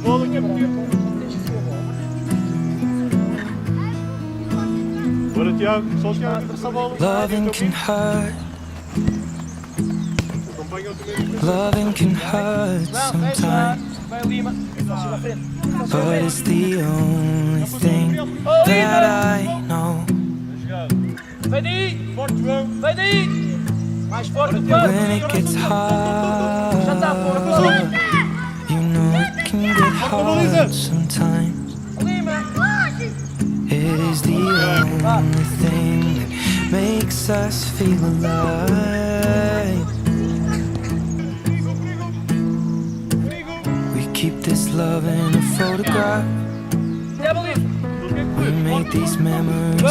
Loving can hurt. Loving can hurt sometimes, but it's the only thing that I know. When it gets hard, you know it can get hard sometimes. It is the only thing that makes us feel alive. We keep this love in a photograph. We make these memories for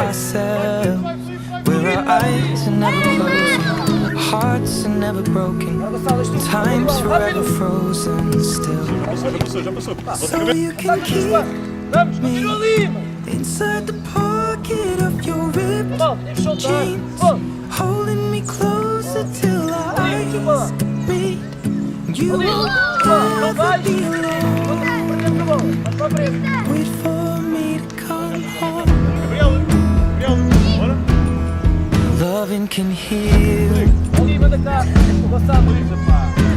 ourselves, where our eyes are never closing, our hearts are never broken, time's forever frozen still. So you can keep me inside the pocket of your ripped jeans, holding me closer till our eyes meet. You won't ever be alone. Wait for me to come home. Loving can heal.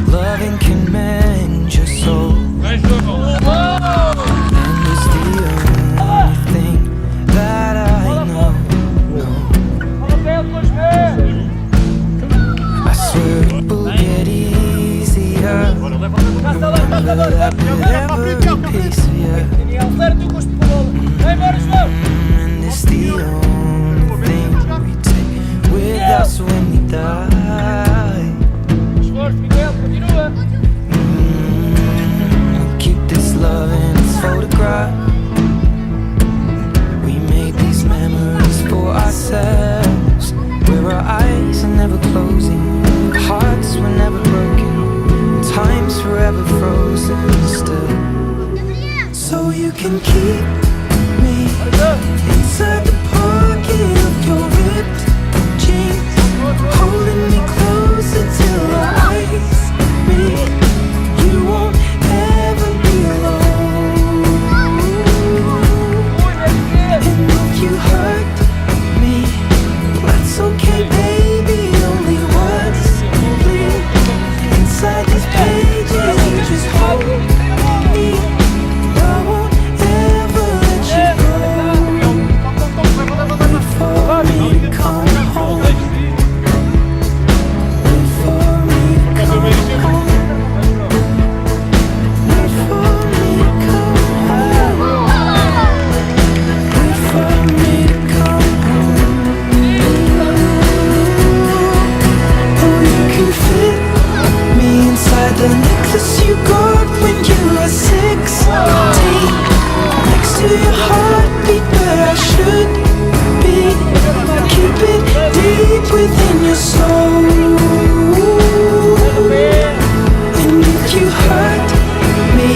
Loving can mend your soul. And it's the only thing that I know. I swear it will get easier. That with every piece of you. And it's the only thing we take with us when we die. We'll keep this love in a photograph. We made these memories for ourselves, where our eyes are never closing, hearts were never broken, time's forever frozen still. So you can keep me inside the pocket of your ripped jeans, holding me closer till our eyes meet. You won't ever be alone. And if you hurt me, that's okay, baby. Only words bleed inside these pages. You just hold me. I won't ever let you go. Wait for me to come home. Wait for me to come home. Wait for me to come home. Wait for me to come home. Oh, you can fit me inside the necklace you got when you were 16, next to your heartbeat where I should be. Keep it deep within your soul. And if you hurt me,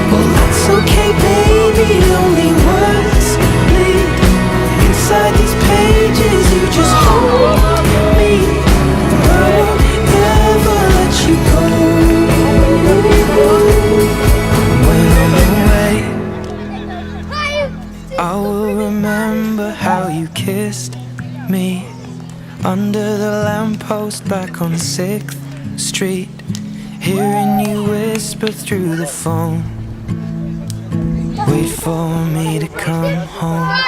well that's okay, baby. Only words bleed inside these pages. You just hold me. I won't ever let you go. When I'm away, I will remember how you kissed me under the lamppost back on 6th Street, hearing you whisper through the phone. Wait for me to come home.